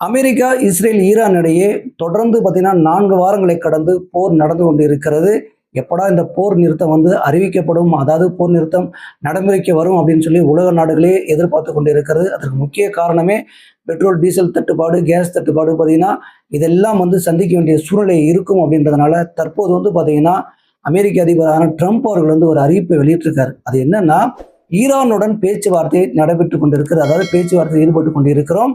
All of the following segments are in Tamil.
அமெரிக்கா, இஸ்ரேல், ஈரான் இடையே தொடர்ந்து பார்த்தீங்கன்னா 4 வாரங்களை கடந்து போர் நடந்து கொண்டு இருக்கிறது. எப்படா இந்த போர் நிறுத்தம் அறிவிக்கப்படும், அதாவது போர் நிறுத்தம் நடைமுறைக்கு வரும் அப்படின்னு சொல்லி உலக நாடுகளே எதிர்பார்த்து கொண்டு இருக்கிறது. அதற்கு முக்கிய காரணமே பெட்ரோல், டீசல் தட்டுப்பாடு, கேஸ் தட்டுப்பாடு பார்த்தீங்கன்னா இதெல்லாம் சந்திக்க வேண்டிய சூழ்நிலை இருக்கும் அப்படின்றதுனால தற்போது பார்த்தீங்கன்னா அமெரிக்க அதிபரான ட்ரம்ப் அவர்கள் ஒரு அறிவிப்பை வெளியிட்டிருக்காரு. அது என்னன்னா, ஈரானுடன் பேச்சுவார்த்தை நடைபெற்று கொண்டிருக்கிறது. அதாவது பேச்சுவார்த்தை ஈடுபட்டு கொண்டிருக்கிறோம்.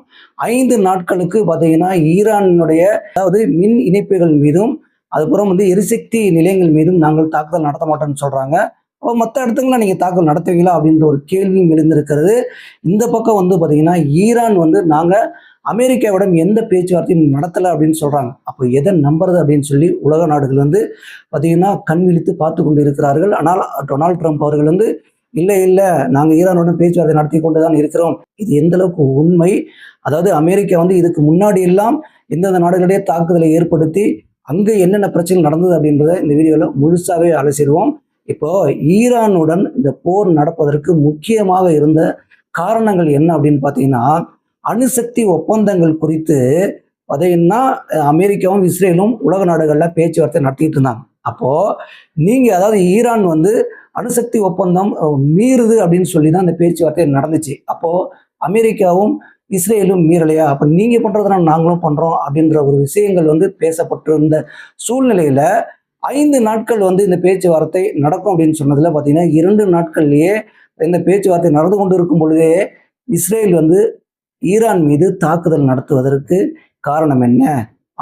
5 நாட்களுக்கு பார்த்தீங்கன்னா ஈரானுடைய அதாவது மின் இணைப்புகள் மீதும் அதுக்கப்புறம் எரிசக்தி நிலையங்கள் மீதும் நாங்கள் தாக்குதல் நடத்த மாட்டோம்னு சொல்றாங்க. அப்போ மற்ற இடத்துக்குலாம் நீங்க தாக்குதல் நடத்துவீங்களா அப்படின்ற ஒரு கேள்வியும் எழுந்திருக்கிறது. இந்த பக்கம் பார்த்தீங்கன்னா ஈரான் நாங்க அமெரிக்காவிடம் எந்த பேச்சுவார்த்தையும் நடத்தலை அப்படின்னு சொல்றாங்க. அப்போ எதை நம்புறது அப்படின்னு சொல்லி உலக நாடுகள் பார்த்தீங்கன்னா கண் விழித்து பார்த்து கொண்டு இருக்கிறார்கள். ஆனால் டொனால்ட் ட்ரம்ப் அவர்கள் இல்லை நாங்கள் ஈரானுடன் பேச்சுவார்த்தை நடத்தி கொண்டு தான் இருக்கிறோம். இது எந்த அளவுக்கு உண்மை, அதாவது அமெரிக்கா இதுக்கு முன்னாடி எல்லாம் எந்தெந்த நாடுகளிடையே தாக்குதலை ஏற்படுத்தி அங்கே என்னென்ன பிரச்சனை நடந்தது அப்படின்றத இந்த வீடியோவில் முழுசாகவே அலசிடுவோம். இப்போ ஈரானுடன் இந்த போர் நடப்பதற்கு முக்கியமாக இருந்த காரணங்கள் என்ன அப்படின்னு பார்த்தீங்கன்னா, அணுசக்தி ஒப்பந்தங்கள் குறித்து பார்த்தீங்கன்னா அமெரிக்காவும் இஸ்ரேலும் உலக நாடுகளில் பேச்சுவார்த்தை நடத்திட்டு இருந்தாங்க. அப்போ நீங்க அதாவது ஈரான் அணுசக்தி ஒப்பந்தம் மீறுது அப்படின்னு சொல்லி தான் அந்த பேச்சுவார்த்தை நடந்துச்சு. அப்போ அமெரிக்காவும் இஸ்ரேலும் மீறலையா, அப்ப நீங்க பண்றதுனால நாங்களும் பண்றோம் அப்படின்ற ஒரு விஷயங்கள் பேசப்பட்டிருந்த சூழ்நிலையில 5 நாட்கள் இந்த பேச்சுவார்த்தை நடக்கும் அப்படின்னு சொன்னதுல பாத்தீங்கன்னா 2 நாட்கள்லயே இந்த பேச்சுவார்த்தை நடந்து கொண்டு இருக்கும் பொழுதே இஸ்ரேல் ஈரான் மீது தாக்குதல் நடத்துவதற்கு காரணம் என்ன?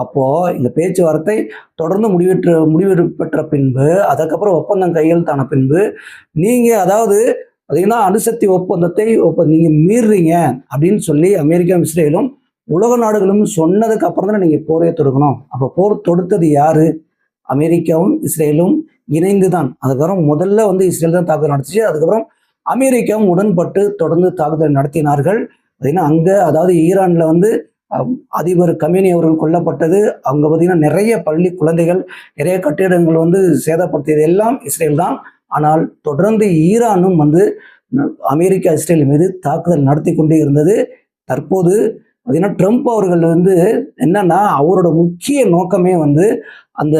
அப்போ இந்த பேச்சுவார்த்தை தொடர்ந்து முடிவு பெற்ற பின்பு அதுக்கப்புறம் ஒப்பந்தம் கையெழுத்தான பின்பு நீங்க அதாவது பார்த்தீங்கன்னா அணுசக்தி ஒப்பந்தத்தை நீங்க மீறுறீங்க அப்படின்னு சொல்லி அமெரிக்கா, இஸ்ரேலும் உலக நாடுகளும் சொன்னதுக்கு அப்புறம் தான் நீங்க போரே தொடுக்கணும். அப்போ போர் தொடுத்தது யாரு? அமெரிக்காவும் இஸ்ரேலும் இணைந்து தான். அதுக்கப்புறம் முதல்ல இஸ்ரேல் தான் தாக்குதல் நடத்துச்சு. அதுக்கப்புறம் அமெரிக்காவும் உடன்பட்டு தொடர்ந்து தாக்குதல் நடத்தினார்கள். பார்த்தீங்கன்னா அங்க அதாவது ஈரான்ல அதிபர் கமேனி அவர்கள் கொல்லப்பட்டது, அங்க பார்த்தீங்கன்னா நிறைய பள்ளி குழந்தைகள், நிறைய கட்டிடங்கள் சேதப்படுத்தியது எல்லாம் இஸ்ரேல் தான். ஆனால் தொடர்ந்து ஈரானும் அமெரிக்கா, இஸ்ரேல் மீது தாக்குதல் நடத்தி கொண்டே இருந்தது. தற்போது பார்த்தீங்கன்னா ட்ரம்ப் அவர்கள் என்னன்னா அவரோட முக்கிய நோக்கமே அந்த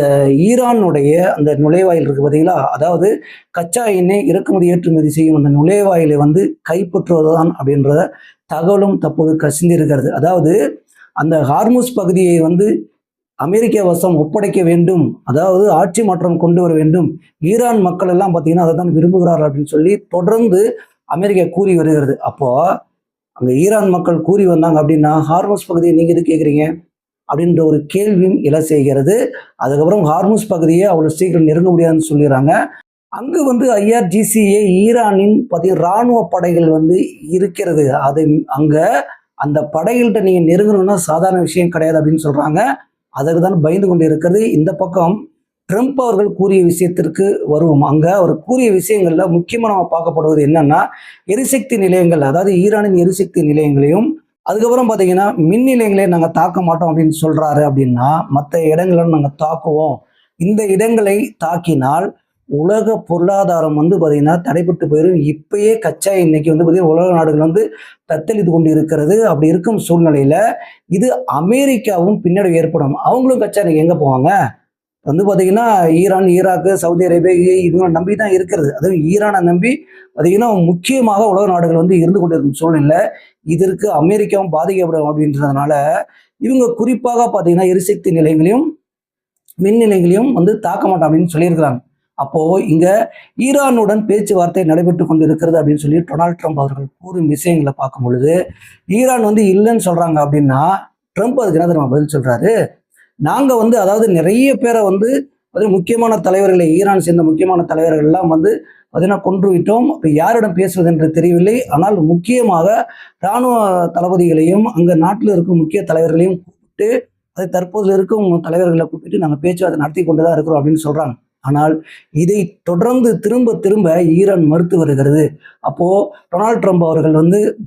ஈரானுடைய அந்த நுழைவாயில் இருக்கு பார்த்தீங்களா, அதாவது கச்சா எண்ணெய் இறக்குமதி ஏற்றுமதி செய்யும் அந்த நுழைவாயிலை கைப்பற்றுவதுதான் அப்படின்ற தகவலும் தற்போது கசிந்திருக்கிறது. அதாவது அந்த ஹார்முஸ் பகுதியை அமெரிக்கா வசம் ஒப்படைக்க வேண்டும், அதாவது ஆட்சி மாற்றம் கொண்டு வர வேண்டும், ஈரான் மக்கள் எல்லாம் பார்த்தீங்கன்னா அதை தான் விரும்புகிறார்கள் அப்படின்னு சொல்லி தொடர்ந்து அமெரிக்கா கூறி வருகிறது. அப்போ அங்க ஈரான் மக்கள் கூறி வந்தாங்க அப்படின்னா ஹார்முஸ் பகுதியை நீங்க எது கேட்குறீங்க அப்படின்ற ஒரு கேள்வியும் எழ செய்கிறது. அதுக்கப்புறம் ஹார்முஸ் பகுதியை அவ்வளோ சீக்கிரம் நெருங்க முடியாதுன்னு சொல்லிடுறாங்க. அங்கு IRGCA ஈரானின் பார்த்தீங்கன்னா இராணுவ படைகள் இருக்கிறது. அது அங்க அந்த படைகள்கிட்ட நீங்க நெருங்கணும்னா சாதாரண விஷயம் கிடையாது அப்படின்னு சொல்றாங்க. அதற்கு தான் பயந்து கொண்டு இருக்கிறது. இந்த பக்கம் ட்ரம்ப் அவர்கள் கூறிய விஷயத்திற்கு வருவோம். அங்க அவர் கூறிய விஷயங்கள்ல முக்கியமா நம்ம பார்க்கப்படுவது என்னன்னா, எரிசக்தி நிலையங்கள், அதாவது ஈரானின் எரிசக்தி நிலையங்களையும் அதுக்கப்புறம் பார்த்தீங்கன்னா மின் நிலையங்களையும் நாங்கள் தாக்க மாட்டோம் அப்படின்னு சொல்றாரு. அப்படின்னா மற்ற இடங்களை நாங்கள் தாக்குவோம், இந்த இடங்களை தாக்கினால் உலக பொருளாதாரம் பார்த்தீங்கன்னா தடைபட்டு போயிடும். இப்பயே கச்சா இன்னைக்கு பார்த்தீங்கன்னா உலக நாடுகள் தத்தளித்து கொண்டு இருக்கிறது. அப்படி இருக்கும் சூழ்நிலையில இது அமெரிக்காவும் பின்னடைவு ஏற்படும். அவங்களும் கச்சா இன்னைக்கு எங்க போவாங்க? பார்த்தீங்கன்னா ஈரான், ஈராக்கு, சவுதி அரேபியா இவங்க நம்பி தான் இருக்கிறது. அதுவும் ஈரானை நம்பி பார்த்தீங்கன்னா முக்கியமாக உலக நாடுகள் இருந்து கொண்டிருக்கும் சூழ்நிலை இதற்கு அமெரிக்காவும் பாதிக்கப்படும் அப்படின்றதுனால இவங்க குறிப்பாக பார்த்தீங்கன்னா எரிசக்தி நிலையங்களையும் மின் நிலையங்களையும் தாக்க மாட்டோம் அப்படின்னு சொல்லியிருக்கிறாங்க. அப்போ இங்க ஈரானுடன் பேச்சுவார்த்தை நடைபெற்று கொண்டு இருக்கிறது அப்படின்னு சொல்லி டொனால்ட் ட்ரம்ப் அவர்கள் கூறும் விஷயங்களை பார்க்கும் பொழுது ஈரான் இல்லைன்னு சொல்றாங்க அப்படின்னா ட்ரம்ப் அதுக்கு என்ன தெரியுமா பதில் சொல்றாரு? நாங்க அதாவது நிறைய பேரை முக்கியமான தலைவர்களை, ஈரான் சேர்ந்த முக்கியமான தலைவர்கள் எல்லாம் பார்த்தீங்கன்னா கொன்று விட்டோம். இப்போ யாரிடம் பேசுவது என்று தெரியவில்லை. ஆனால் முக்கியமாக இராணுவ தளபதிகளையும் அங்க நாட்டில் இருக்கும் முக்கிய தலைவர்களையும் கூப்பிட்டு அதை தற்போது இருக்கும் தலைவர்களை கூப்பிட்டு நாங்கள் பேச்சுவார்த்தை நடத்தி கொண்டுதான் இருக்கிறோம் அப்படின்னு சொல்றாங்க. ஆனால் இதை தொடர்ந்து திரும்ப திரும்ப ஈரான் மறுத்து வருகிறது. அப்போ டொனால்ட் ட்ரம்ப் அவர்கள்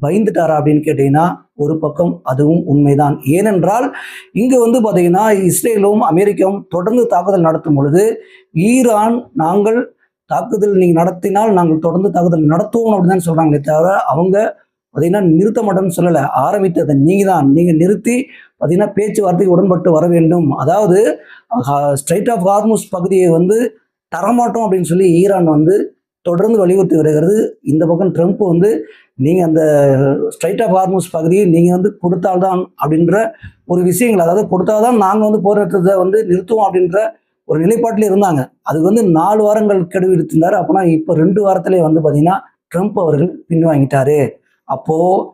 பயந்துட்டாரா அப்படின்னு கேட்டீங்கன்னா ஒரு பக்கம் அதுவும் உண்மைதான். ஏனென்றால் இங்க பார்த்தீங்கன்னா இஸ்ரேலும் அமெரிக்காவும் தொடர்ந்து தாக்குதல் நடத்தும் பொழுது ஈரான் நாங்கள் தாக்குதல் நீங்க நடத்தினால் நாங்கள் தொடர்ந்து தாக்குதல் நடத்துவோம் அப்படின்னு தான் சொல்றாங்களே தவிர அவங்க பார்த்தீங்கன்னா நிறுத்த மாட்டோம்னு சொல்லலை, ஆரம்பித்ததை நீங்கள் தான். நீங்கள் நிறுத்தி பார்த்தீங்கன்னா பேச்சுவார்த்தைக்கு உடன்பட்டு வர வேண்டும். அதாவது ஸ்ட்ரைட் ஆஃப் ஹார்முஸ் பகுதியை வந்து தரமாட்டோம் அப்படின்னு சொல்லி ஈரான் வந்து தொடர்ந்து வலியுறுத்தி வருகிறது. இந்த பக்கம் ட்ரம்ப் வந்து நீங்கள் அந்த ஸ்ட்ரைட் ஆஃப் ஹார்முஸ் பகுதியை நீங்கள் வந்து கொடுத்தால்தான் அப்படின்ற ஒரு விஷயங்கள், அதாவது கொடுத்தால்தான் நாங்கள் வந்து போராட்டத்தை வந்து நிறுத்துவோம் அப்படின்ற ஒரு நிலைப்பாட்டில் இருந்தாங்க. அதுக்கு வந்து 4 வாரங்கள் கெடு விடுத்திருந்தார். அப்போனா இப்போ 2 வாரத்திலே வந்து பார்த்தீங்கன்னா ட்ரம்ப் அவர்கள் பின்வாங்கிட்டாரு. அப்போது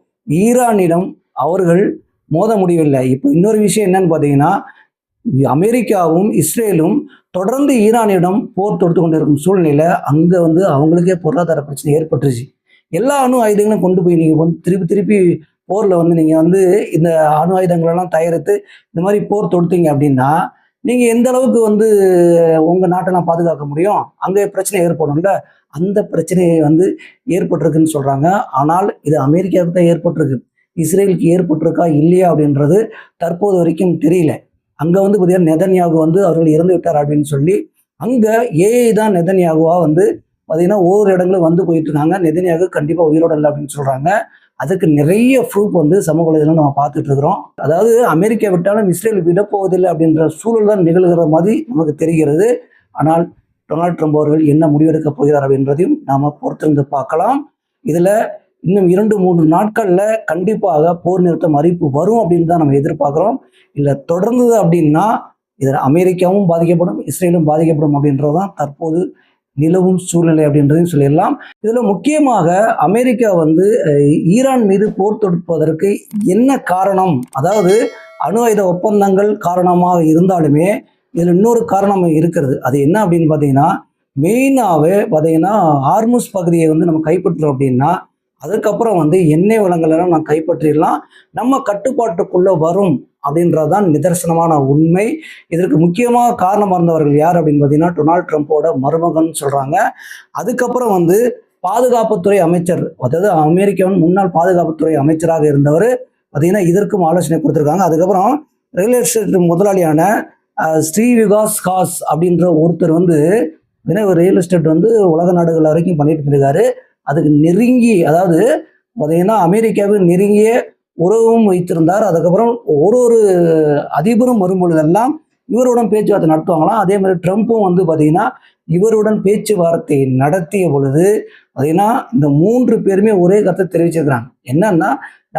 ஈரானிடம் அவர்கள் மோத முடியவில்லை. இப்போ இன்னொரு விஷயம் என்னன்னு பார்த்தீங்கன்னா, அமெரிக்காவும் இஸ்ரேலும் தொடர்ந்து ஈரானிடம் போர் தொடுத்து கொண்டிருக்கும் சூழ்நிலையில் அங்கே வந்து அவங்களுக்கே பொருளாதார பிரச்சனை ஏற்பட்டுருச்சு. எல்லா அணு ஆயுதங்களும் கொண்டு போய் நீங்கள் வந்து திருப்பி போரில் வந்து நீங்கள் வந்து இந்த அணு ஆயுதங்களெல்லாம் தயாரித்து இந்த மாதிரி போர் தொடுத்தீங்க அப்படின்னா நீங்கள் எந்த அளவுக்கு வந்து உங்கள் நாட்டெல்லாம் பாதுகாக்க முடியும்? அங்கே பிரச்சனை ஏற்படும்ல. அந்த பிரச்சனையை வந்து ஏற்பட்டிருக்குன்னு சொல்கிறாங்க. ஆனால் இது அமெரிக்காவுக்கு தான் ஏற்பட்டிருக்கு. இஸ்ரேலுக்கு ஏற்பட்டிருக்கா இல்லையா அப்படின்றது தற்போது வரைக்கும் தெரியல. அங்கே வந்து பார்த்தீங்கன்னா நெதன்யாகு வந்து அவர்கள் இறந்து விட்டார் அப்படின்னு சொல்லி அங்கே ஏஐ தான் நெதன்யாகுவா வந்து பார்த்தீங்கன்னா ஒவ்வொரு இடங்களும் வந்து போயிட்டு இருக்காங்க. நெதன்யாகு கண்டிப்பாக உயிரோடு இல்லை அப்படின்னு சொல்கிறாங்க. அதுக்கு நிறைய ப்ரூஃப் வந்து சமூக வலைதளம் நம்ம பார்த்துட்டு இருக்கிறோம். அதாவது அமெரிக்கா விட்டாலும் இஸ்ரேல் விடப்போவதில்லை அப்படின்ற சூழல் தான் நிகழ்கிற மாதிரி நமக்கு தெரிகிறது. ஆனால் டொனால்ட் ட்ரம்ப் அவர்கள் என்ன முடிவெடுக்க போகிறார் அப்படின்றதையும் நாம் பொறுத்திருந்து பார்க்கலாம். இதில் இன்னும் 2-3 நாட்களில் கண்டிப்பாக போர் நிறுத்தம் அறிவிப்பு வரும் அப்படின்னு தான் நம்ம எதிர்பார்க்குறோம். இல்லை தொடர்ந்தது அப்படின்னா இதில் அமெரிக்காவும் பாதிக்கப்படும், இஸ்ரேலும் பாதிக்கப்படும் அப்படின்றது தான் தற்போது நிலவும் சூழ்நிலை அப்படின்றதையும் சொல்லிடலாம். இதில் முக்கியமாக அமெரிக்கா வந்து ஈரான் மீது போர் தொடுப்பதற்கு என்ன காரணம், அதாவது அணு ஆயுத ஒப்பந்தங்கள் காரணமாக இருந்தாலுமே இதில் இன்னொரு காரணம் இருக்கிறது. அது என்ன அப்படின்னு பார்த்தீங்கன்னா, மெயினாகவே பார்த்தீங்கன்னா ஹார்முஸ் பகுதியை வந்து நம்ம கைப்பற்றுறோம் அப்படின்னா அதுக்கப்புறம் வந்து எண்ணெய் வளங்களெல்லாம் நான் கைப்பற்றிடலாம், நம்ம கட்டுப்பாட்டுக்குள்ளே வரும் அப்படின்றதான் நிதர்சனமான உண்மை. இதற்கு முக்கியமாக காரணமாக இருந்தவர்கள் யார் அப்படின்னு பார்த்தீங்கன்னா டொனால்ட் ட்ரம்ப்போட மருமகன் சொல்கிறாங்க. அதுக்கப்புறம் வந்து பாதுகாப்புத்துறை அமைச்சர், அதாவது அமெரிக்காவின் முன்னாள் பாதுகாப்புத்துறை அமைச்சராக இருந்தவர் பார்த்தீங்கன்னா இதற்கும் ஆலோசனை கொடுத்துருக்காங்க. அதுக்கப்புறம் ரியல் எஸ்டேட் முதலாளியான ஸ்ரீவிகாஸ் காஸ் அப்படின்ற ஒருத்தர் வந்து ஒரு ரியல் எஸ்டேட் வந்து உலக நாடுகள் வரைக்கும் பண்ணிட்டு இருக்காரு. அதுக்கு நெருங்கி, அதாவது பார்த்தீங்கன்னா அமெரிக்காவுக்கு நெருங்கிய உறவும் வைத்திருந்தார். அதுக்கப்புறம் ஒரு அதிபரும் வரும்பொழுதெல்லாம் இவருடன் பேச்சுவார்த்தை நடத்துவாங்களாம். அதே மாதிரி ட்ரம்ப்பும் வந்து பார்த்தீங்கன்னா இவருடன் பேச்சுவார்த்தை நடத்திய பொழுது பார்த்தீங்கன்னா இந்த 3 பேருமே ஒரே கருத்தை தெரிவிச்சிருக்கிறாங்க. என்னன்னா,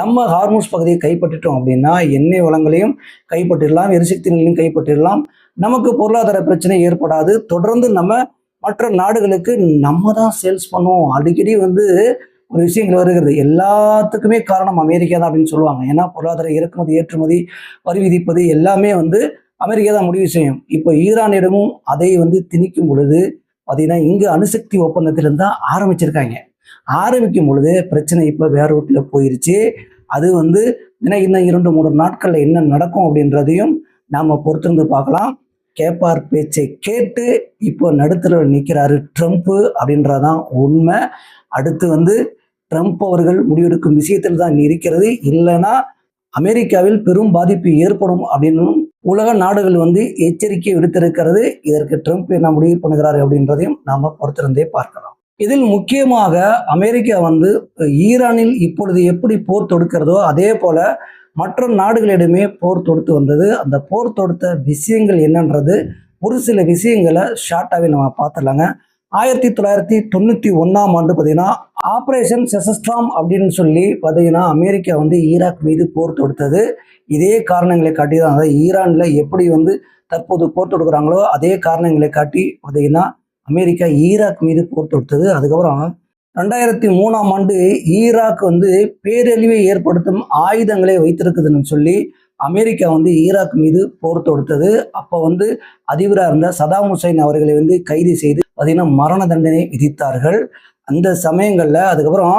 நம்ம ஹார்முஸ் பகுதியை கைப்பற்றிட்டோம் அப்படின்னா எண்ணெய் வளங்களையும் கைப்பற்றிடலாம், எரிசக்தி நிலையும் கைப்பற்றிடலாம், நமக்கு பொருளாதார பிரச்சனை ஏற்படாது, தொடர்ந்து நம்ம மற்ற நாடுகளுக்கு நம்ம தான் சேல்ஸ் பண்ணுவோம். அடிக்கடி வந்து ஒரு விஷயங்கள் வருகிறது, எல்லாத்துக்குமே காரணம் அமெரிக்கா தான் அப்படின்னு சொல்லுவாங்க. ஏன்னா பொருளாதார இறக்குமதி ஏற்றுமதி வரி விதிப்பது எல்லாமே வந்து அமெரிக்கா தான் முடிவு செய்யும். இப்போ ஈரானிடமும் அதை வந்து திணிக்கும் பொழுது பார்த்தீங்கன்னா இங்கே அணுசக்தி ஒப்பந்தத்திலிருந்து தான் ஆரம்பிச்சிருக்காங்க. ஆரம்பிக்கும் பொழுது பிரச்சனை இப்போ வேற ரூட்டில் போயிருச்சு. அது வந்து இன்னும் 2-3 நாட்களில் என்ன நடக்கும் அப்படின்றதையும் நாம் பொறுத்திருந்து பார்க்கலாம். கேட்பார் பேச்சை கேட்டு இப்போ நடுத்தர நிற்கிறாரு ட்ரம்ப்பு அப்படின்றதான் உண்மை. அடுத்து வந்து ட்ரம்ப் அவர்கள் முடிவெடுக்கும் விஷயத்தில் தான் இருக்கிறது. இல்லைன்னா அமெரிக்காவில் பெரும் பாதிப்பு ஏற்படும் அப்படின்னு உலக நாடுகள் வந்து எச்சரிக்கை விடுத்திருக்கிறது. இதற்கு ட்ரம்ப் என்ன முடிவு பண்ணுகிறாரு அப்படின்றதையும் நாம் பொறுத்திருந்தே பார்க்கலாம். இதில் முக்கியமாக அமெரிக்கா வந்து ஈரானில் இப்பொழுது எப்படி போர் தொடுக்கிறதோ அதே போல மற்ற நாடுகளிடமே போர் தொடுத்து வந்தது. அந்த போர் தொடுத்த விஷயங்கள் என்னன்றது ஒரு சில விஷயங்களை ஷார்ட்டாகவே நம்ம பார்த்துடலாங்க. 1991ஆம் ஆண்டு பார்த்தீங்கன்னா ஆப்ரேஷன் செசஸ்ட்ராம் அப்படின்னு சொல்லி பார்த்தீங்கன்னா அமெரிக்கா வந்து ஈராக் மீது போர் தொடுத்தது. இதே காரணங்களை காட்டி தான், அதாவது ஈரானில் எப்படி வந்து தற்போது போர் தொடுக்கிறாங்களோ அதே காரணங்களை காட்டி பார்த்தீங்கன்னா அமெரிக்கா ஈராக் மீது போர் தொடுத்தது. அதுக்கப்புறம் 2003ஆம் ஆண்டு ஈராக் வந்து பேரழிவை ஏற்படுத்தும் ஆயுதங்களை வைத்திருக்குதுன்னு சொல்லி அமெரிக்கா வந்து ஈராக் மீது போர் தொடுத்தது. அப்போ வந்து அதிபராக இருந்த சதாம் ஹுசைன் அவர்களை வந்து கைது செய்து பார்த்தீங்கன்னா மரண தண்டனை விதித்தார்கள். அந்த சமயங்களில் அதுக்கப்புறம்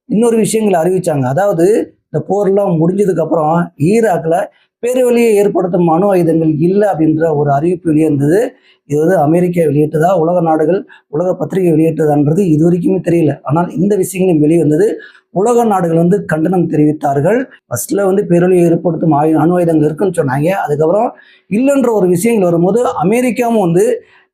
இன்னொரு விஷயங்களை அறிவித்தாங்க. அதாவது இந்த போர்லாம் முடிஞ்சதுக்கப்புறம் ஈராக்கில் பேரழிவை ஏற்படுத்தும் அணு ஆயுதங்கள் இல்லை அப்படின்ற ஒரு அறிவிப்பு வெளியிருந்தது. இது வந்து அமெரிக்கா வெளியிட்டதா, உலக நாடுகள், உலக பத்திரிகை வெளியிட்டதான்றது இது வரைக்குமே தெரியல. ஆனால் இந்த விஷயங்களும் வெளிவந்தது. உலக நாடுகள் வந்து கண்டனம் தெரிவித்தார்கள். ஃபர்ஸ்ட்ல வந்து பேரழிவை ஏற்படுத்தும் அணு ஆயுதங்கள் இருக்குன்னு சொன்னாங்க. அதுக்கப்புறம் இல்லைன்ற ஒரு விஷயங்கள் வரும்போது அமெரிக்காவும் வந்து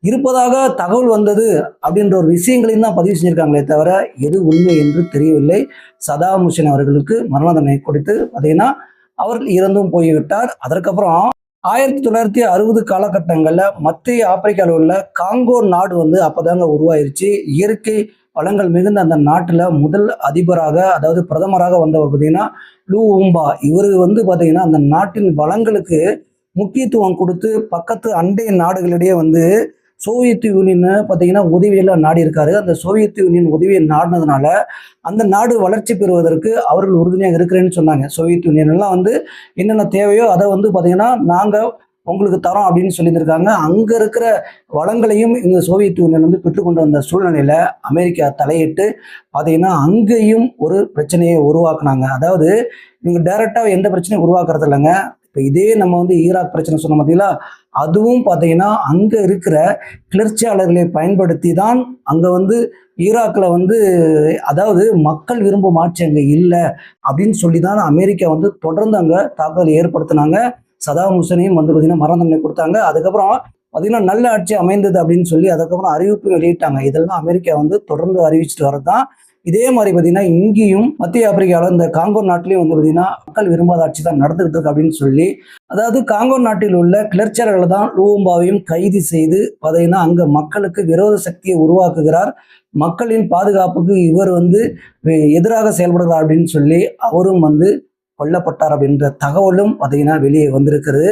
இருப்பதாக தகவல் வந்தது அப்படின்ற ஒரு விஷயங்களையும் தான் பதிவு செஞ்சிருக்காங்களே தவிர எது உண்மை என்று தெரியவில்லை. சதாம் ஹுசேன் அவர்களுக்கு மரண தண்டனை கொடுத்து பார்த்தீங்கன்னா அவர் இறந்தும் போய்விட்டார். அதற்கப்புறம் 1960 காலகட்டங்களில் மத்திய ஆப்பிரிக்காவில் உள்ள காங்கோ நாடு வந்து அப்போதாங்க உருவாயிருச்சு. இயற்கை வளங்கள் மிகுந்த அந்த நாட்டில் முதல் அதிபராக, அதாவது பிரதமராக வந்தவர் பார்த்தீங்கன்னா லூவும்பா. இவர் வந்து பார்த்தீங்கன்னா அந்த நாட்டின் வளங்களுக்கு முக்கியத்துவம் கொடுத்து பக்கத்து அண்டை நாடுகளிடையே வந்து சோவியத் யூனியன் பார்த்தீங்கன்னா உதவியெல்லாம் நாடி இருக்காரு. அந்த சோவியத் யூனியன் உதவியை நாடினதுனால அந்த நாடு வளர்ச்சி பெறுவதற்கு அவர்கள் உறுதுணையாக இருக்கிறேன்னு சொன்னாங்க. சோவியத் யூனியன் எல்லாம் வந்து என்னென்ன தேவையோ அதை வந்து பார்த்தீங்கன்னா நாங்கள் உங்களுக்கு தரோம் அப்படின்னு சொல்லியிருந்திருக்காங்க. அங்கே இருக்கிற வளங்களையும் இந்த சோவியத் யூனியன் வந்து பெற்றுக்கொண்டு வந்த சூழ்நிலையில் அமெரிக்கா தலையிட்டு பார்த்தீங்கன்னா அங்கேயும் ஒரு பிரச்சனையை உருவாக்குனாங்க. அதாவது இவங்க டைரெக்டாக எந்த பிரச்சனையும் உருவாக்குறது இல்லைங்க. இப்போ இதே நம்ம வந்து ஈராக் பிரச்சனை சொன்ன பார்த்தீங்களா, அதுவும் பார்த்தீங்கன்னா அங்கே இருக்கிற கிளர்ச்சியாளர்களை பயன்படுத்தி தான் அங்கே வந்து ஈராக்கில் வந்து, அதாவது மக்கள் விரும்பும் ஆட்சி அங்கே இல்லை அப்படின்னு சொல்லி தான் அமெரிக்கா வந்து தொடர்ந்து அங்கே தாக்குதலை ஏற்படுத்தினாங்க. சதாம் ஹுசேனையும் வந்து பார்த்தீங்கன்னா மரண தண்டனை கொடுத்தாங்க. அதுக்கப்புறம் பார்த்தீங்கன்னா நல்ல ஆட்சி அமைந்தது அப்படின்னு சொல்லி அதுக்கப்புறம் அறிவிப்பு வெளியிட்டாங்க. இதெல்லாம் அமெரிக்கா வந்து தொடர்ந்து அறிவிச்சிட்டு வரதான். இதே மாதிரி பார்த்தீங்கன்னா இங்கேயும் மத்திய ஆப்பிரிக்காவில் இந்த காங்கோ நாட்டிலையும் வந்து பார்த்தீங்கன்னா மக்கள் விரும்பாத ஆட்சி தான் நடந்துகிட்டு இருக்கு அப்படின்னு சொல்லி, அதாவது காங்கோ நாட்டில் உள்ள கிளர்ச்சியாளர்களை தான் லூவும்பாவையும் கைது செய்து பார்த்தீங்கன்னா அங்கே மக்களுக்கு விரோத சக்தியை உருவாக்குகிறார். மக்களின் பாதுகாப்புக்கு இவர் வந்து எதிராக செயல்படுகிறார் அப்படின்னு சொல்லி அவரும் வந்து கொல்லப்பட்டார் அப்படின்ற தகவலும் பார்த்தீங்கன்னா வெளியே வந்திருக்கிறது.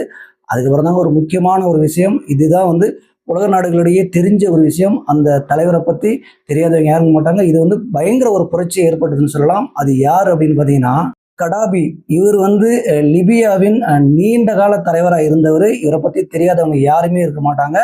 அதுக்கப்புறம் தாங்க ஒரு முக்கியமான ஒரு விஷயம், இதுதான் வந்து உலக நாடுகளிடையே தெரிஞ்ச ஒரு விஷயம். அந்த தலைவரை பற்றி தெரியாதவங்க யாரும் மாட்டாங்க. இது வந்து பயங்கர ஒரு புரட்சியை ஏற்பட்டதுன்னு சொல்லலாம். அது யார் அப்படின்னு பார்த்தீங்கன்னா கடாபி. இவர் வந்து லிபியாவின் நீண்ட கால தலைவராக இருந்தவர். இவரை பற்றி தெரியாதவங்க யாருமே இருக்க மாட்டாங்க.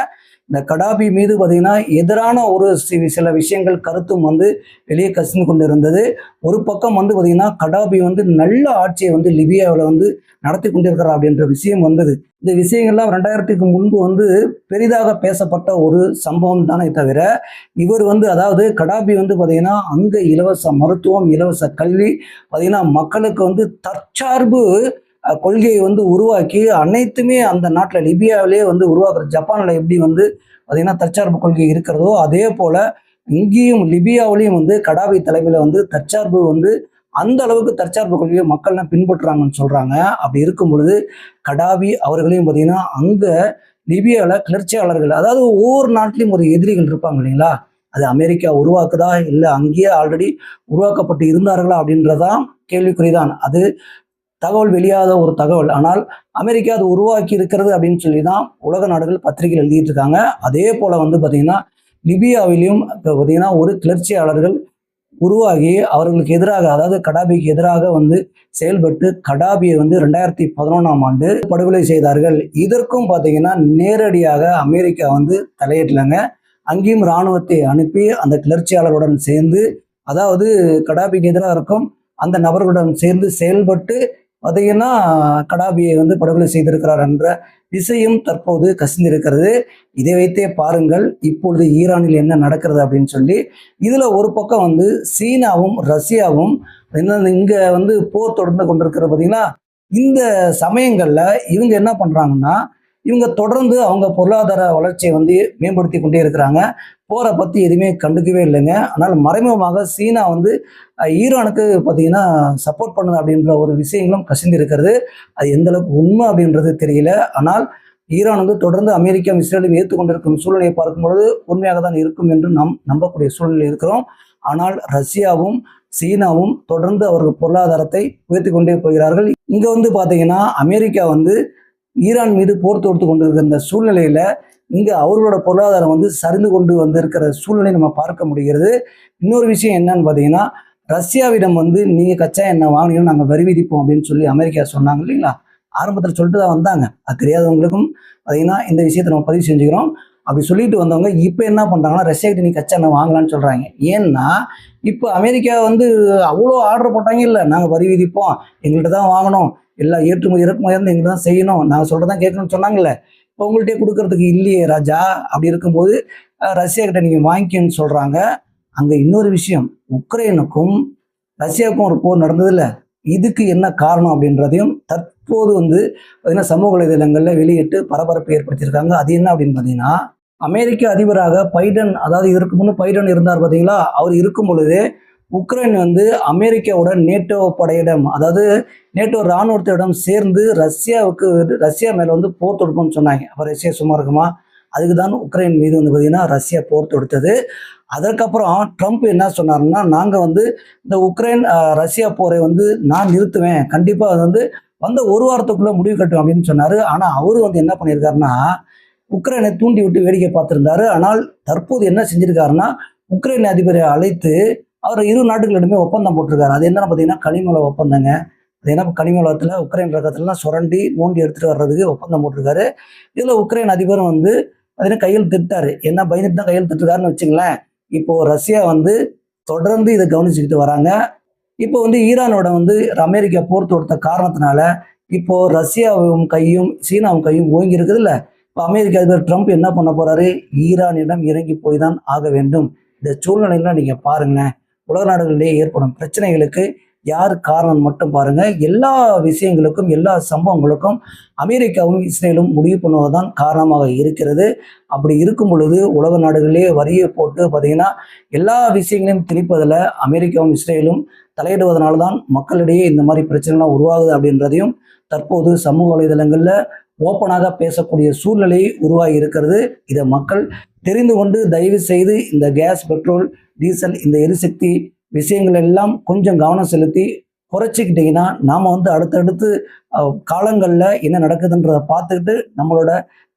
இந்த கடாபி மீது பார்த்தீங்கன்னா எதிரான ஒரு சில விஷயங்கள் கருத்தும் வந்து வெளியே கசிந்து கொண்டு இருந்தது. ஒரு பக்கம் வந்து பார்த்தீங்கன்னா கடாபி வந்து நல்ல ஆட்சியை வந்து லிபியாவில் வந்து நடத்தி கொண்டிருக்கிறார் அப்படின்ற விஷயம் வந்தது. இந்த விஷயங்கள்லாம் 2000க்கு முன்பு வந்து பெரிதாக பேசப்பட்ட ஒரு சம்பவம் தானே தவிர, இவர் வந்து, அதாவது கடாபி வந்து பார்த்தீங்கன்னா அங்கே இலவச மருத்துவம், இலவச கல்வி, பார்த்தீங்கன்னா மக்களுக்கு வந்து தற்சார்பு கொள்கையை வந்து உருவாக்கி அனைத்துமே அந்த நாட்டில் லிபியாவிலே வந்து உருவாக்குற, ஜப்பானில் எப்படி வந்து பார்த்தீங்கன்னா தற்சார்பு கொள்கை இருக்கிறதோ அதே போல் இங்கேயும் லிபியாவிலையும் வந்து கடாபி தலைமையில் வந்து தற்சார்பு வந்து அந்த அளவுக்கு தற்சார்பு கொள்கையை மக்கள்லாம் பின்பற்றுறாங்கன்னு சொல்கிறாங்க. அப்படி இருக்கும் பொழுது கடாபி அவர்களையும் பார்த்தீங்கன்னா அங்கே லிபியாவில் கிளர்ச்சியாளர்கள், அதாவது ஒவ்வொரு நாட்டிலையும் ஒரு எதிரிகள் இருப்பாங்க இல்லைங்களா, அது அமெரிக்கா உருவாக்குதா இல்லை அங்கேயே ஆல்ரெடி உருவாக்கப்பட்டு இருந்தார்களா அப்படின்றதான் கேள்விக்குறிதான். அது தகவல் வெளியாத ஒரு தகவல். ஆனால் அமெரிக்கா அது உருவாக்கி இருக்கிறது அப்படின்னு சொல்லி தான் உலக நாடுகள் பத்திரிகைகள் எழுதிட்டு இருக்காங்க. அதே போல் வந்து பார்த்தீங்கன்னா லிபியாவிலையும் இப்போ பார்த்தீங்கன்னா ஒரு கிளர்ச்சியாளர்கள் உருவாகி அவர்களுக்கு எதிராக, அதாவது கடாபிக்கு எதிராக வந்து செயல்பட்டு கடாபியை வந்து 2011ஆம் ஆண்டு படுகொலை செய்தார்கள். இதற்கும் பார்த்தீங்கன்னா நேரடியாக அமெரிக்கா வந்து தலையிடலைங்க. அங்கேயும் இராணுவத்தை அனுப்பி அந்த கிளர்ச்சியாளருடன் சேர்ந்து, அதாவது கடாபிக்கு எதிராக இருக்கும் அந்த நபர்களுடன் சேர்ந்து செயல்பட்டு பார்த்தீங்கன்னா கடாபியை வந்து படுகொலை செய்திருக்கிறார் என்ற விஷயம் தற்போது கசிந்திருக்கிறது. இதை வைத்தே பாருங்கள் இப்பொழுது ஈரானில் என்ன நடக்கிறது அப்படின்னு சொல்லி. இதில் ஒரு பக்கம் வந்து சீனாவும் ரஷ்யாவும் இங்கே வந்து போர் தொடர்ந்து கொண்டிருக்கிறது பார்த்தீங்களா. இந்த சமயங்களில் இவங்க என்ன பண்ணுறாங்கன்னா, இவங்க தொடர்ந்து அவங்க பொருளாதார வளர்ச்சியை வந்து மேம்படுத்தி கொண்டே இருக்கிறாங்க. போரை பற்றி எதுவுமே கண்டுக்கவே இல்லைங்க. ஆனால் மறைமுகமாக சீனா வந்து ஈரானுக்கு பார்த்தீங்கன்னா சப்போர்ட் பண்ணுது அப்படின்ற ஒரு விஷயங்களும் கசிந்து இருக்கிறது. அது எந்த அளவுக்கு உண்மை அப்படின்றது தெரியல. ஆனால் ஈரான் வந்து தொடர்ந்து அமெரிக்கா இஸ்ரேலையும் ஏற்றுக்கொண்டிருக்கும் சூழ்நிலையை பார்க்கும்பொழுது உண்மையாக தான் இருக்கும் என்று நாம் நம்பக்கூடிய சூழ்நிலை இருக்கிறோம். ஆனால் ரஷ்யாவும் சீனாவும் தொடர்ந்து அவர்கள் பொருளாதாரத்தை உயர்த்தி கொண்டே போகிறார்கள். இங்கே வந்து பார்த்தீங்கன்னா அமெரிக்கா வந்து ஈரான் மீது போர் தொடுத்து கொண்டு இருக்கிற இந்த சூழ்நிலையில இங்கே அவர்களோட பொருளாதாரம் வந்து சரிந்து கொண்டு வந்திருக்கிற சூழ்நிலை நம்ம பார்க்க முடிகிறது. இன்னொரு விஷயம் என்னன்னு பார்த்தீங்கன்னா, ரஷ்யாவிடம் வந்து நீங்கள் கச்சா எண்ணெய் வாங்கினீங்கன்னா நாங்கள் வரி விதிப்போம் அப்படின்னு சொல்லி அமெரிக்கா சொன்னாங்க இல்லைங்களா. ஆரம்பத்தில் சொல்லிட்டு தான் வந்தாங்க. அது தெரியாதவங்களுக்கும் பார்த்தீங்கன்னா இந்த விஷயத்தை நம்ம பதிவு செஞ்சுக்கிறோம். அப்படி சொல்லிட்டு வந்தவங்க இப்போ என்ன பண்ணுறாங்கன்னா, ரஷ்யாக்கிட்ட நீ கச்சா எண்ணெய் வாங்கலான்னு சொல்கிறாங்க. ஏன்னா இப்போ அமெரிக்கா வந்து அவ்வளோ ஆர்டர் போட்டாங்க, இல்லை நாங்கள் வரி விதிப்போம், எங்கள்கிட்ட தான் வாங்கணும், எல்லா ஏற்றுமதி இறக்குமதி எங்களுக்கு தான் செய்யணும், நாங்கள் சொல்கிறதான் கேட்கணும்னு சொன்னாங்கல்ல. இப்போ உங்கள்கிட்டே கொடுக்கறதுக்கு இல்லையே ராஜா. அப்படி இருக்கும்போது ரஷ்யா கிட்ட நீங்கள் வாங்கிக்கன்னு சொல்கிறாங்க. அங்கே இன்னொரு விஷயம், உக்ரைனுக்கும் ரஷ்யாவுக்கும் ஒரு போர் நடந்ததில்ல, இதுக்கு என்ன காரணம் அப்படின்றதையும் தற்போது வந்து பார்த்தீங்கன்னா சமூக வலைதளங்களில் வெளியிட்டு பரபரப்பை ஏற்படுத்தியிருக்காங்க. அது என்ன அப்படின்னு பார்த்தீங்கன்னா, அமெரிக்க அதிபராக பைடன், அதாவது இதற்கு முன்னு பைடன் இருந்தார் பார்த்தீங்களா, அவர் இருக்கும் பொழுது உக்ரைன் வந்து அமெரிக்காவோட நேட்டோ படையிடம், அதாவது நேட்டோ இராணுவத்திடம் சேர்ந்து ரஷ்யா மேலே வந்து போர் தொடுப்போம்னு சொன்னாங்க. அப்போ ரஷ்யா சும்மா இருக்குமா? அதுக்கு தான் உக்ரைன் மீது வந்து பார்த்தீங்கன்னா ரஷ்யா போர் தொடுத்தது. அதற்கப்புறம் ட்ரம்ப் என்ன சொன்னாருன்னா, நாங்கள் வந்து இந்த உக்ரைன் ரஷ்யா போரை வந்து நான் நிறுத்துவேன், கண்டிப்பாக அது வந்து வந்த ஒரு வாரத்துக்குள்ளே முடிவு கட்டும் அப்படின்னு சொன்னார். ஆனால் அவரு வந்து என்ன பண்ணியிருக்காருன்னா, உக்ரைனை தூண்டி விட்டு வேடிக்கை பார்த்துருந்தாரு. ஆனால் தற்போது என்ன செஞ்சிருக்காருன்னா, உக்ரைன் அதிபரை அழைத்து அவர் இரு நாடுகளிடமே ஒப்பந்தம் போட்டிருக்காரு. அது என்னன்னு பார்த்தீங்கன்னா கனிமூல ஒப்பந்தங்க. அது என்ன கனிமூலத்தில் உக்ரைன் ரகத்துலலாம் சுரண்டி நோண்டி எடுத்துகிட்டு வர்றதுக்கு ஒப்பந்தம் போட்டிருக்காரு. இதில் உக்ரைன் அதிபரும் வந்து பார்த்தீங்கன்னா கையெழுத்திட்டாரு. என்ன பயந்துட்டு தான் கையெழுத்திட்டுருக்காருன்னு வச்சுங்களேன். இப்போ ரஷ்யா வந்து தொடர்ந்து இதை கவனிச்சுக்கிட்டு வராங்க. இப்போ வந்து ஈரானோட வந்து அமெரிக்கா போர் தொடுத்த காரணத்தினால இப்போ ரஷ்யாவும் கையும் சீனாவும் கையும் ஓங்கி இருக்குது இல்லை. இப்போ அமெரிக்க அதிபர் ட்ரம்ப் என்ன பண்ண போறாரு? ஈரானிடம் இறங்கி போய் தான் ஆக வேண்டும். இந்த சூழ்நிலையில நீங்க பாருங்களேன், உலக நாடுகளிலேயே ஏற்படும் பிரச்சனைகளுக்கு யார் காரணம் மட்டும் பாருங்க. எல்லா விஷயங்களுக்கும் எல்லா சம்பவங்களுக்கும் அமெரிக்காவும் இஸ்ரேலும் முடிவு பண்ணுவதுதான் காரணமாக இருக்கிறது. அப்படி இருக்கும் பொழுது உலக நாடுகளிலேயே வரியை போட்டு பார்த்தீங்கன்னா எல்லா விஷயங்களையும் திணிப்பதில் அமெரிக்காவும் இஸ்ரேலும் தலையிடுவதனால தான் மக்களிடையே இந்த மாதிரி பிரச்சனைலாம் உருவாகுது அப்படின்றதையும் தற்போது சமூக வலைதளங்களில் ஓப்பனாக பேசக்கூடிய சூழ்நிலை உருவாகி இருக்கிறது. இதை மக்கள் தெரிந்து கொண்டு தயவு செய்து இந்த கேஸ், பெட்ரோல், டீசல், இந்த எரிசக்தி விஷயங்கள் எல்லாம் கொஞ்சம் கவனம் செலுத்தி குறைச்சிக்கிட்டிங்கன்னா நாம் வந்து அடுத்தடுத்து காலங்களில் என்ன நடக்குதுன்றதை பார்த்துக்கிட்டு நம்மளோட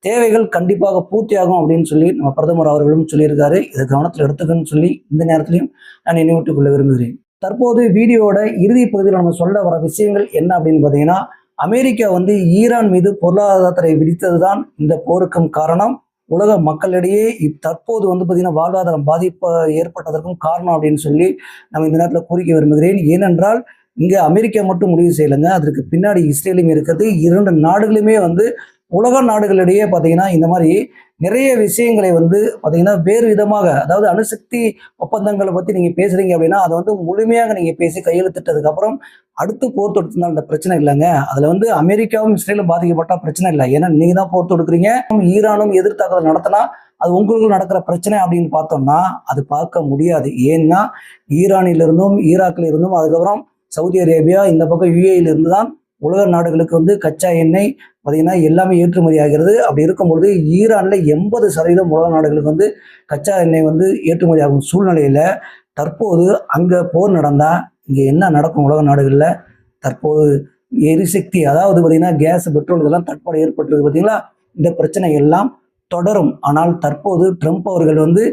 தேவைகள் கண்டிப்பாக பூர்த்தியாகும் அப்படின்னு சொல்லி நம்ம பிரதமர் அவர்களும் சொல்லியிருக்காரு. இதை கவனத்தில் எடுத்துக்கணும்னு சொல்லி இந்த நேரத்திலையும் நான் நினைவூட்டிக் கொள்ள விரும்புகிறேன். தற்போது வீடியோவோட இறுதி பகுதியில் நம்ம சொல்ல வர விஷயங்கள் என்ன அப்படின்னு பார்த்தீங்கன்னா, அமெரிக்கா வந்து ஈரான் மீது பொருளாதார தடை விதித்தது தான் இந்த போருக்கும் காரணம். உலக மக்களிடையே தற்போது வந்து பார்த்தீங்கன்னா வாழ்வாதாரம் பாதிப்பு ஏற்பட்டதற்கும் காரணம் அப்படின்னு சொல்லி நம்ம இந்த நேரத்தில் கூறிக்க விரும்புகிறேன். ஏனென்றால் இங்கே அமெரிக்கா மட்டும் முடிவு செய்யலைங்க, அதற்கு பின்னாடி இஸ்ரேலும் இருக்கிறது. இரண்டு நாடுகளுமே வந்து உலக நாடுகளிடையே பார்த்தீங்கன்னா இந்த மாதிரி நிறைய விஷயங்களை வந்து பார்த்தீங்கன்னா வேறு விதமாக, அதாவது அணுசக்தி ஒப்பந்தங்களை பற்றி நீங்கள் பேசுகிறீங்க அப்படின்னா அதை வந்து முழுமையாக நீங்கள் பேசி கையெழுத்திட்டதுக்கப்புறம் அடுத்து போர் தொடுத்திருந்தால் அந்த பிரச்சனை இல்லைங்க. அதில் வந்து அமெரிக்காவும் இஸ்ரேலும் பாதிக்கப்பட்டால் பிரச்சனை இல்லை. ஏன்னா நீங்கள் தான் போர் தொடுக்குறீங்க, ஈரானும் எதிர்த்தாக்குதல் நடத்தினா அது உங்களுக்கு நடக்கிற பிரச்சனை அப்படின்னு பார்த்தோம்னா அது பார்க்க முடியாது. ஏன்னா ஈரானிலிருந்தும் ஈராக்கில் இருந்தும் அதுக்கப்புறம் சவுதி அரேபியா, இந்த பக்கம் யுஏஇலிருந்து தான் உலக நாடுகளுக்கு வந்து கச்சா எண்ணெய் பார்த்தீங்கன்னா எல்லாமே ஏற்றுமதி ஆகிறது. அப்படி இருக்கும்பொழுது ஈரானில் 80% உலக நாடுகளுக்கு வந்து கச்சா எண்ணெய் வந்து ஏற்றுமதி ஆகும் சூழ்நிலையில் தற்போது அங்கே போர் நடந்தால் இங்கே என்ன நடக்கும்? உலக நாடுகளில் தற்போது எரிசக்தி, அதாவது பார்த்தீங்கன்னா கேஸ், பெட்ரோல் இதெல்லாம் தட்டுப்பாடு ஏற்பட்டிருக்கு பார்த்தீங்களா. இந்த பிரச்சனை எல்லாம் தொடரும். ஆனால் தற்போது ட்ரம்ப் அவர்கள் வந்து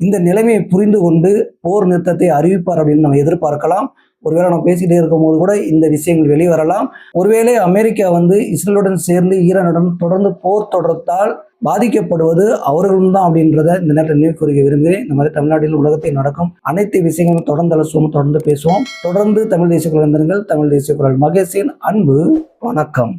இந்த நிலைமையை புரிந்து கொண்டு போர் நிறுத்தத்தை அறிவிப்பார் அப்படின்னு நம்ம எதிர்பார்க்கலாம். ஒருவேளை நம்ம பேசிக்கிட்டே இருக்கும்போது கூட இந்த விஷயங்கள் வெளிவரலாம். ஒருவேளை அமெரிக்கா வந்து இஸ்ரேலுடன் சேர்ந்து ஈரானுடன் தொடர்ந்து போர் தொடர்ந்தால் பாதிக்கப்படுவது அவர்களும் தான் அப்படின்றத இந்த நேரத்தில் நினைவு கூறிய விரும்புகிறேன். இந்த மாதிரி தமிழ்நாட்டில் உலகத்தில் நடக்கும் அனைத்து விஷயங்களும் தொடர்ந்து அலசுவோம், தொடர்ந்து பேசுவோம். தொடர்ந்து தமிழ் தேசிய குரல் இருந்திருங்கள். தமிழ் தேசிய குரல் மகேஷின் அன்பு வணக்கம்.